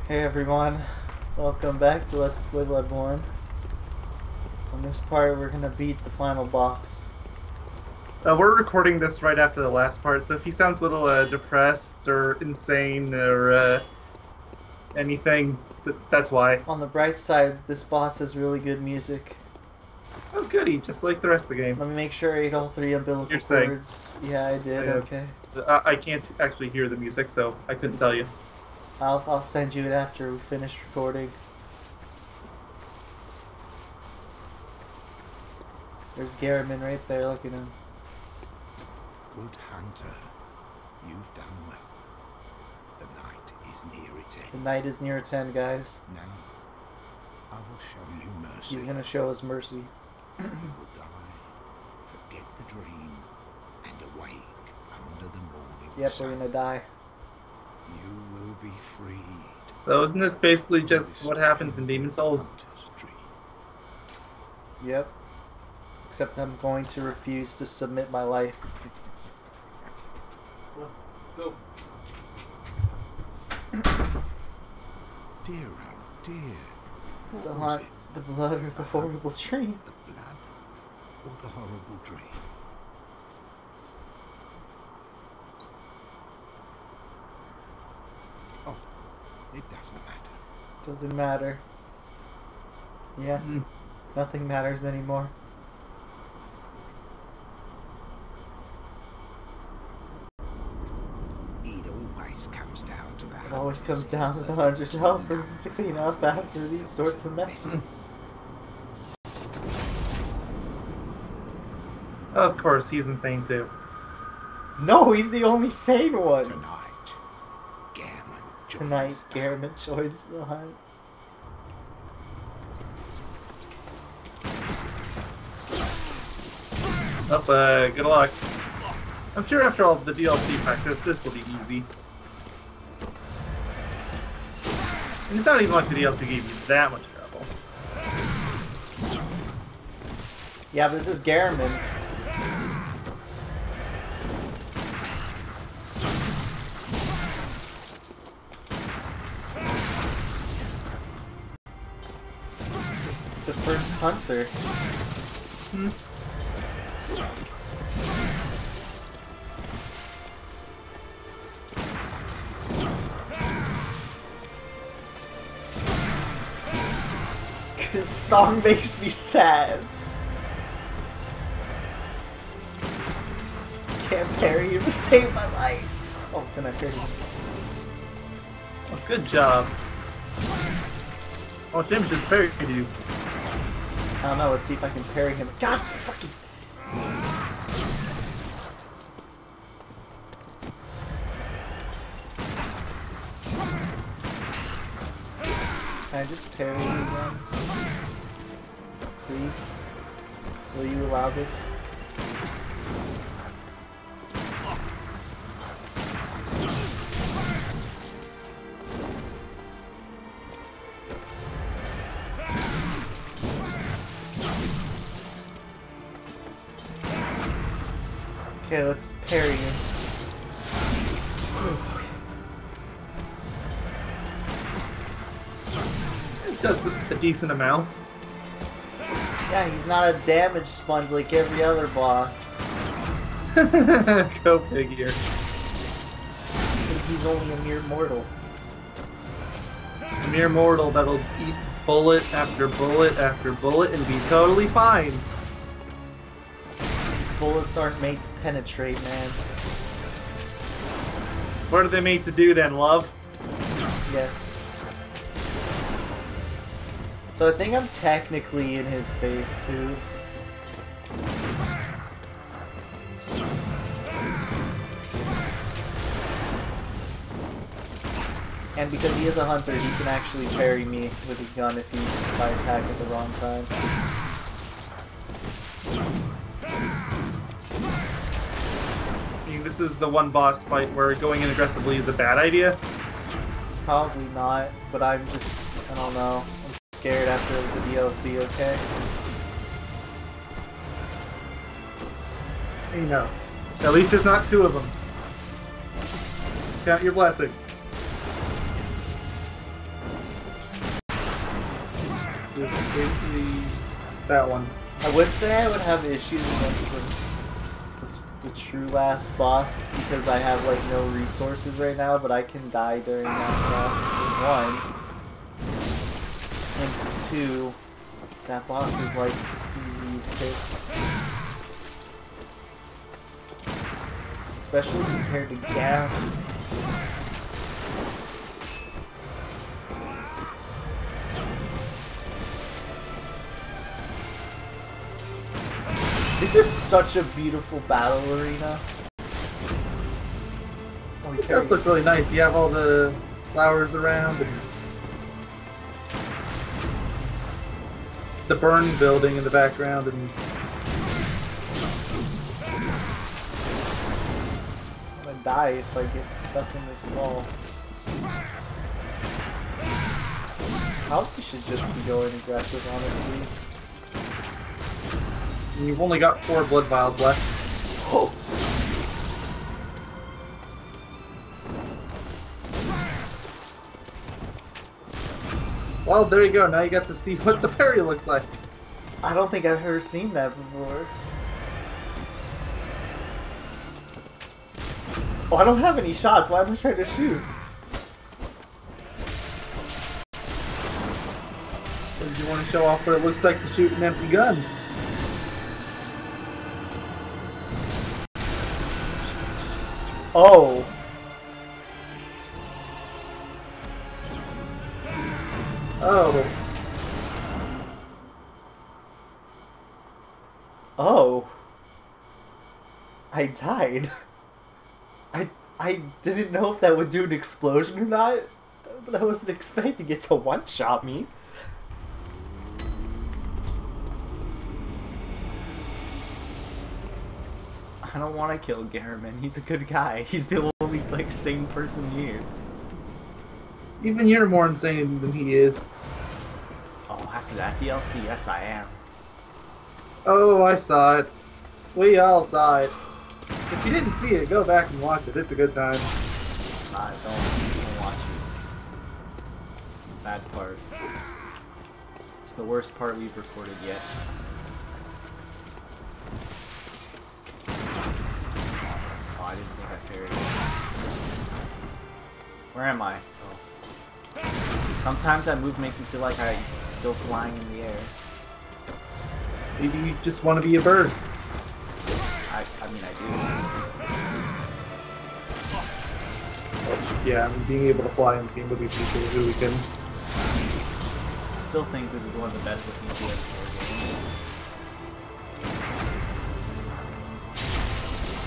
Hey everyone, welcome back to Let's Play Bloodborne. On this part, we're gonna beat the final boss. We're recording this right after the last part, so if he sounds a little depressed or insane or anything, that's why. On the bright side, this boss has really good music. Oh, goody, just like the rest of the game. Let me make sure I ate all 3 umbilical You're saying. cords. Yeah, I did, okay. I can't actually hear the music, so I couldn't tell you. I'll send you it after we finish recording. There's Garriman right there, look at him. Good hunter, you've done well. The night is near its end. The night is near its end, guys. Now, I will show you mercy. He's gonna show us mercy. You will die, forget the dream, and awake under the morning Yep, sun. we're gonna die. You will be freed. So isn't this basically just what happens in Demon Souls? Hunter's dream. Yep. Except I'm going to refuse to submit my life. Go. Dear, oh dear. What The was hunt, it? the blood, or the horrible dream. The blood or the horrible dream? Oh, it doesn't matter. Doesn't matter. Yeah, nothing matters anymore. It always comes down to the It always hunter's comes down to the hunter's helper to clean up after these sorts of messes. Of course, he's insane too. No, he's the only sane one. Tonight, Gammon joins Tonight, the Garriman joins the hunt. Good luck. I'm sure after all the DLC practice, this will be easy. And it's not even like the DLC gave you that much trouble. Yeah, but this is Garriman. This is the first hunter. This song makes me sad. Can't parry you to save my life. Oh, then I parried him. Oh, good job. Oh, Jim just parried you. I don't know, let's see if I can parry him. Gosh, fucking... Can I just parry you again? Please? Will you allow this? Okay, let's parry you. It does a decent amount. Yeah, he's not a damage sponge like every other boss. Go figure. Because he's only a mere mortal. A mere mortal that'll eat bullet after bullet after bullet and be totally fine. These bullets aren't made to penetrate, man. What are they made to do then, love? Yes. So I think I'm technically in his face, too. And because he is a hunter, he can actually parry me with his gun if I attack at the wrong time. I mean, this is the one boss fight where going in aggressively is a bad idea. Probably not, but I don't know. I'm scared after the DLC, okay? You know. At least there's not two of them. Count your blessings. basically that one. I would say I would have issues against the true last boss because I have like no resources right now, but I can die during that boss for one. And for two, that boss is like easy as piss. Especially compared to Gath. This is such a beautiful battle arena. Oh, It does look really nice. You have all the flowers around and the burn building in the background, and I'm gonna die if I get stuck in this wall. Probably should just be going aggressive, honestly. you've only got 4 blood vials left. Oh! Well, there you go. Now you got to see what the parry looks like. I don't think I've ever seen that before. Oh, I don't have any shots. Why am I trying to shoot? Or do you want to show off what it looks like to shoot an empty gun? Oh! Oh. Oh. I died. I didn't know if that would do an explosion or not, but I wasn't expecting it to one-shot me. I don't want to kill Deliveryman. He's a good guy. He's the only, like, sane person here. Even you're more insane than he is. Oh, after that DLC, yes I am. Oh, I saw it. We all saw it. If you didn't see it, go back and watch it. It's a good time. It's not. Don't watch it. It's a bad part. It's the worst part we've recorded yet. Oh, I didn't think I parried it. Where am I? Oh. Sometimes that move makes me feel like I go flying in the air. Maybe you just want to be a bird. I mean, I do. Well, yeah, I mean, being able to fly in this game would be pretty cool too. We can. I still think this is one of the best looking PS4 games.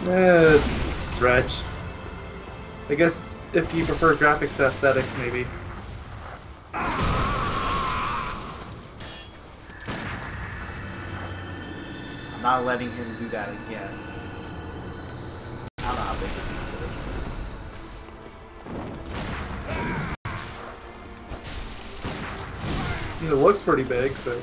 It's a stretch. I guess if you prefer graphics to aesthetics, maybe. I'm not letting him do that again. I don't know how big this explosion is. It looks pretty big, but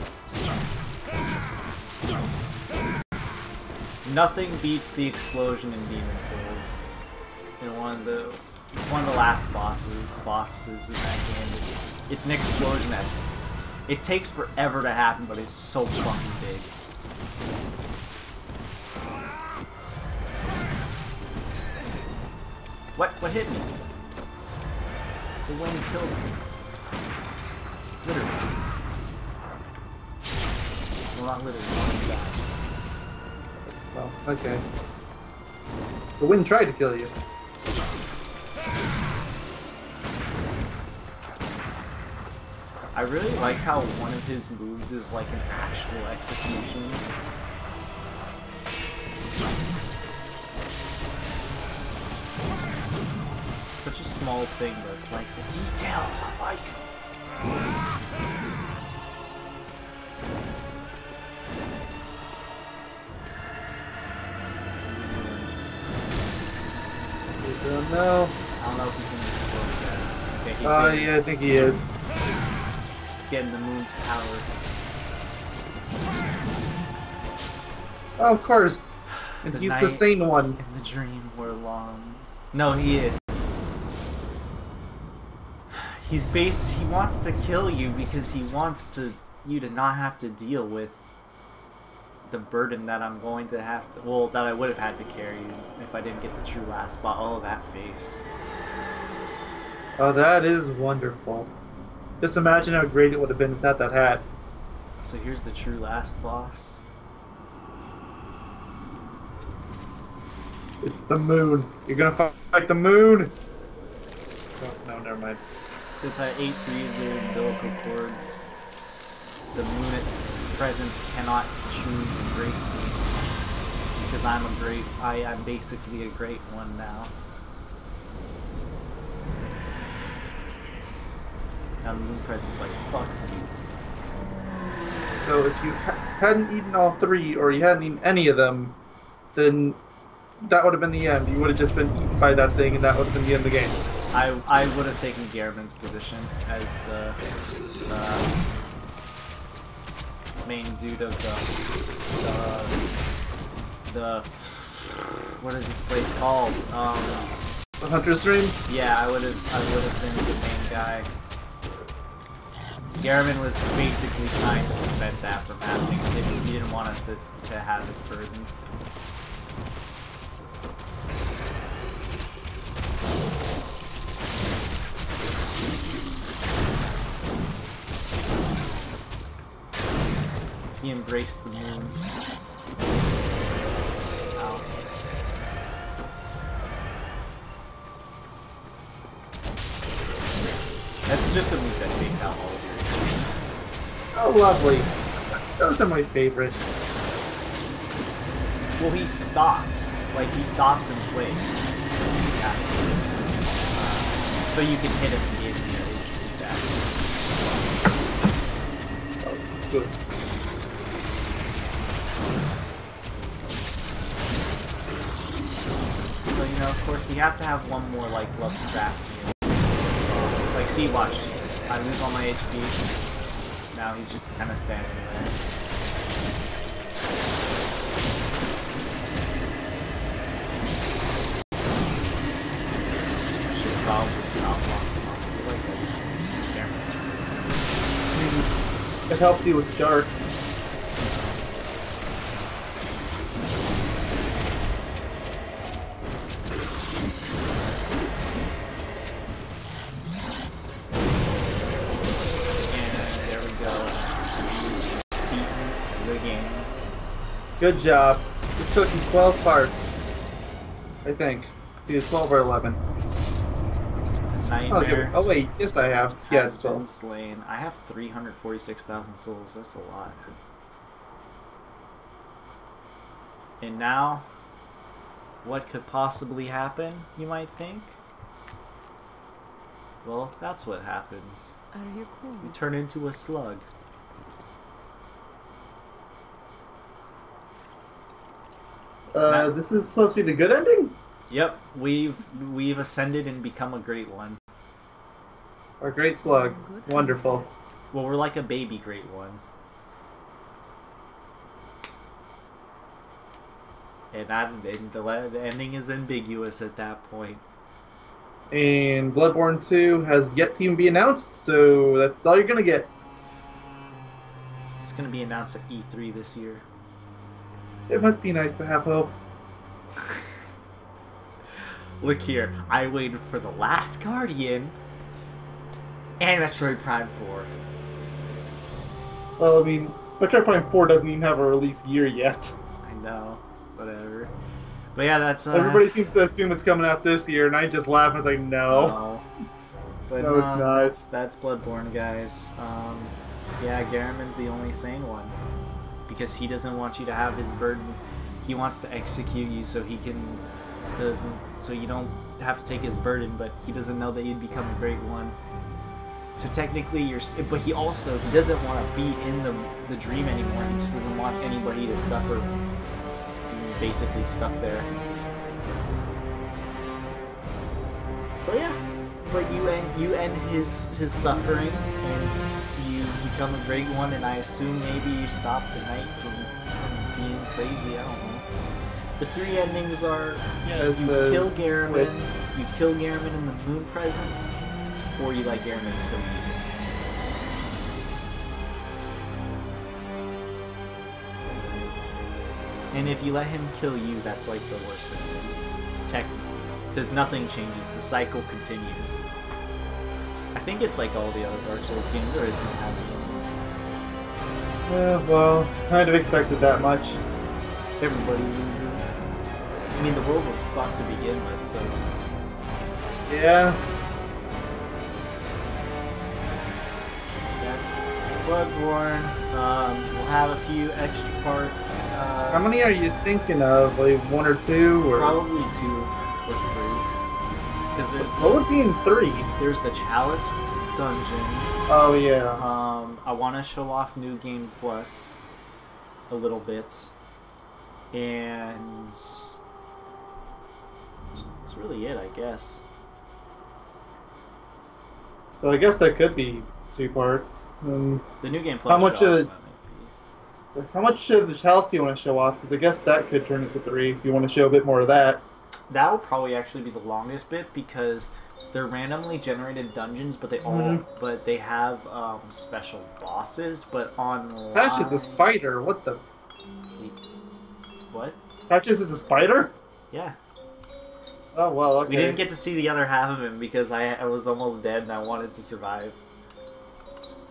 Nothing beats the explosion in Demon Souls. It's one of the last bosses in that game. It's an explosion it takes forever to happen, but it's so fucking big. What hit me? The wind killed me. Literally. Well, not literally. well, okay. The wind tried to kill you. I really like how one of his moves is like an actual execution. Such a small thing, but it's like the details I like. I don't know. I don't know if he's gonna explode yet. Okay, he did. Yeah, I think he is. He's getting the moon's power. Oh, of course. And The he's the night sane one. And the dream were long. No, he is. He wants to kill you because he wants to you to not have to deal with the burden that I'm going to have to, well, that I would have had to carry if I didn't get the true last boss. Oh, that face. Oh, that is wonderful. Just imagine how great it would have been without that hat. So here's the true last boss. It's the moon. You're gonna fight the moon! Oh, no, never mind. Since I ate 3 of the umbilical cords, the moon presence cannot truly embrace me. Because I'm basically a great one now. Now the moon presence like, fuck me. So if you hadn't eaten all 3, or you hadn't eaten any of them, then that would have been the end. You would have just been eaten by that thing, and that would have been the end of the game. I would have taken Garriman's position as the main dude of the what is this place called? The Hunter's Dream? Yeah, I would have been the main guy. Garriman was basically trying to prevent that from happening. He didn't want us to have his burden. He embraced the moon. Ow. That's just a move that takes out all of your HP. Oh, lovely. Those are my favorite. Well, he stops. Like, he stops in place. Afterwards. So you can hit him and give him your HP back. Oh, good. So, you know, of course, we have to have one more, like, Lovecraft meal. Like, see, watch. I lose all my HP. Now he's just kind of standing there. Should probably stop walking off. I feel like that's cameras. It helps you with darts. Good job. It took you 12 parts. I think. It's either 12 or 11. Nightmare. Oh wait, yes I have. Yeah, it's 12. Slain. I have 346,000 souls. That's a lot. And now, what could possibly happen, you might think? Well, that's what happens. Are you cool? You turn into a slug. This is supposed to be the good ending? Yep, we've ascended and become a great one. Our great slug. Good. Wonderful. Well, we're like a baby great one. And the ending is ambiguous at that point. And Bloodborne 2 has yet to even be announced, so that's all you're gonna get. It's gonna be announced at E3 this year. It must be nice to have hope. Look here, I waited for The Last Guardian and Metroid Prime 4. Well, I mean, Metroid Prime 4 doesn't even have a release year yet. I know, whatever. But yeah, that's Everybody seems to assume it's coming out this year, and I just laugh and say no. No. But No, it's not. That's Bloodborne, guys. Yeah, Garriman's the only sane one. Because he doesn't want you to have his burden. He wants to execute you so he so you don't have to take his burden, but he doesn't know that you'd become a great one. So technically but he doesn't want to be in the dream anymore. He just doesn't want anybody to suffer being basically stuck there. So yeah. But you end his suffering and you become a great one, and I assume maybe you stop the night from being crazy. I don't know. The 3 endings are you kill Garriman, in the moon presence, or you let Garriman kill you. And if you let him kill you, that's like the worst thing. Technically. Because nothing changes. The cycle continues. I think it's like all the other Dark Souls games. There is no happy ending. Well, kind of expected that much. Everybody loses. I mean, the world was fucked to begin with, so... Yeah. That's Bloodborne. We'll have a few extra parts. How many are you thinking of? Like 1 or 2? Or... Probably 2 or 3. Because there's What would be in 3? There's the Chalice dungeons. Oh, yeah. I want to show off New Game Plus a little bit. And... That's really it, I guess. So I guess that could be 2 parts. The New Game Plus how much show of the Chalice do you want to show off? Because I guess that could turn into 3 if you want to show a bit more of that. That will probably actually be the longest bit because they're randomly generated dungeons, but they they have special bosses. But online, Patches the spider. What the? What? Patches is a spider? Yeah. Oh well. Okay. We didn't get to see the other half of him because I was almost dead and I wanted to survive.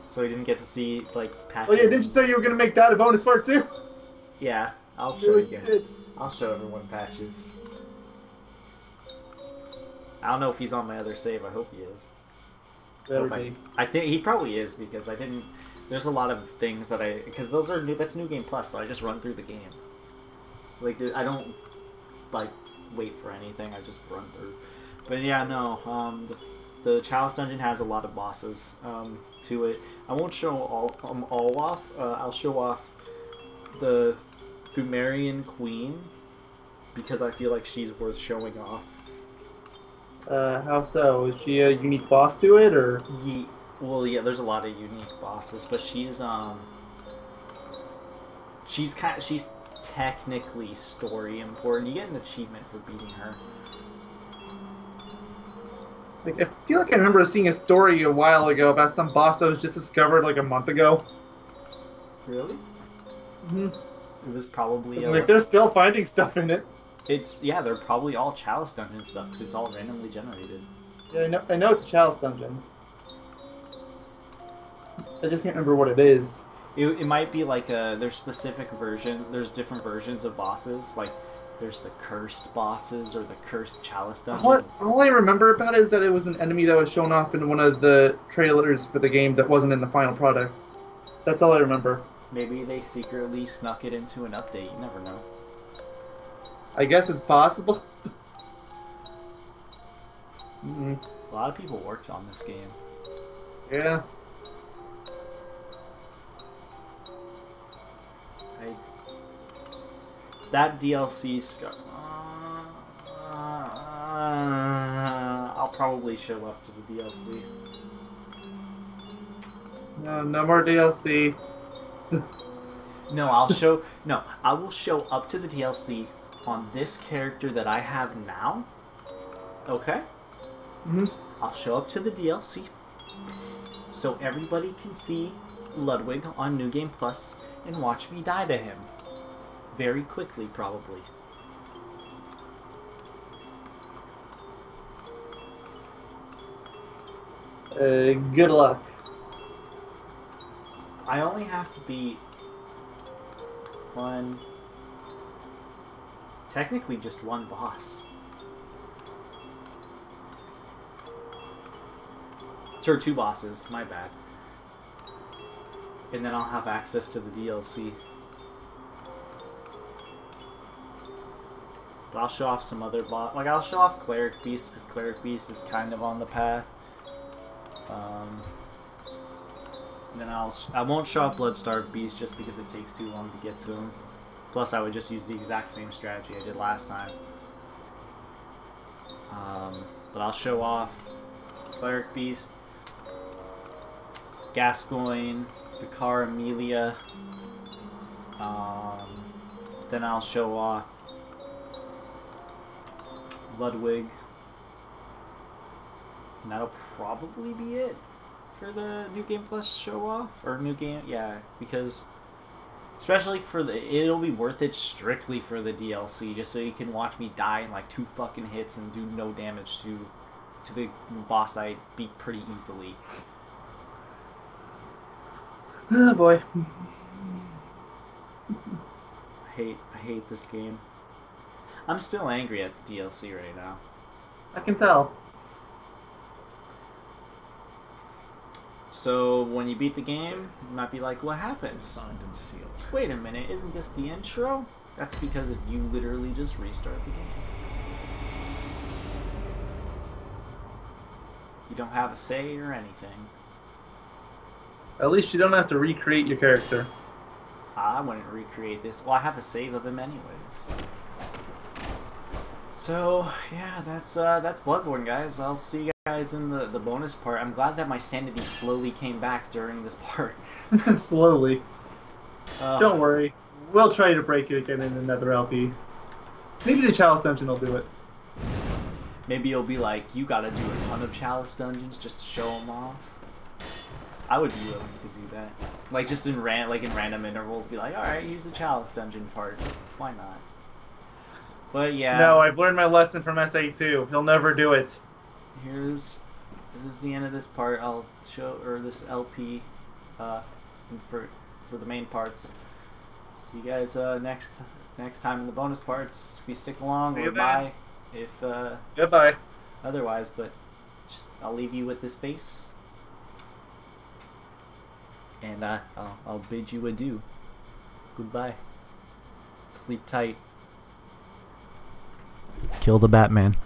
So we didn't get to see like Patches. Oh yeah, didn't you say you were gonna make that a bonus part too? Yeah, I'll show you. I'll show everyone Patches. I don't know if he's on my other save. I hope he is. I think he probably is because I didn't. There's a lot of things that because those are new. That's New Game Plus, so I just run through the game. Like I don't like wait for anything. I just run through. But yeah, no. The Chalice dungeon has a lot of bosses to it. I won't show all off. I'll show off the Thumerian Queen because I feel like she's worth showing off. How so? Is she a unique boss to it, or? Well, yeah. There's a lot of unique bosses, but she's technically story important. You get an achievement for beating her. Like, I feel like I remember seeing a story a while ago about some boss that was just discovered like a month ago. Really? Mm-hmm. It was probably like they're still finding stuff in it. They're probably all Chalice dungeon stuff because it's all randomly generated. Yeah, I know it's a Chalice dungeon. I just can't remember what it is. It might be like there's specific version. There's different versions of bosses. Like there's the cursed bosses or the cursed Chalice dungeon. All I remember about it is that it was an enemy that was shown off in one of the trailers for the game that wasn't in the final product. That's all I remember. Maybe they secretly snuck it into an update. You never know. I guess it's possible. A lot of people worked on this game. Yeah. That DLC I'll probably show up to the DLC. No more DLC. No, I will show up to the DLC on this character that I have now. Okay? Mm-hmm. I'll show up to the DLC so everybody can see Ludwig on New Game Plus and watch me die to him. Very quickly, probably. Good luck. I only have to beat technically just one boss. Or 2 bosses, my bad. And then I'll have access to the DLC. But I'll show off some other like I'll show off Cleric Beast because Cleric Beast is kind of on the path. And then I won't show off Bloodstarved Beast just because it takes too long to get to him. Plus, I would just use the exact same strategy I did last time. But I'll show off Cleric Beast, Gascoigne, Vicar Amelia. Then I'll show off Ludwig. And that'll probably be it for the New Game Plus show off. Or New Game, yeah, because Especially for it'll be worth it strictly for the DLC, just so you can watch me die in like 2 fucking hits and do no damage to the boss I beat pretty easily. Oh boy. I hate this game. I'm still angry at the DLC right now. I can tell. So when you beat the game, you might be like, what happened? Signed and sealed. Wait a minute, isn't this the intro? That's because you literally just restart the game. You don't have a say or anything. At least you don't have to recreate your character. I wouldn't recreate this. Well, I have a save of him anyways. So yeah, that's Bloodborne, guys. I'll see you guys in the bonus part. I'm glad that my sanity slowly came back during this part. Slowly. Don't worry. We'll try to break it again in another LP. Maybe the Chalice Dungeon will do it. Maybe you'll be like, you gotta do a ton of Chalice dungeons just to show them off. I would be willing to do that. Like just in random intervals, be like, all right, here's the Chalice dungeon part. Just why not? But yeah. No, I've learned my lesson from SA2. He'll never do it. This is the end of this part. I'll show, or this LP, for the main parts. See you guys next time in the bonus parts. If you stick along, or bye. If goodbye. Otherwise, but just I'll leave you with this face, and I'll bid you adieu. Goodbye. Sleep tight. Kill the Batman.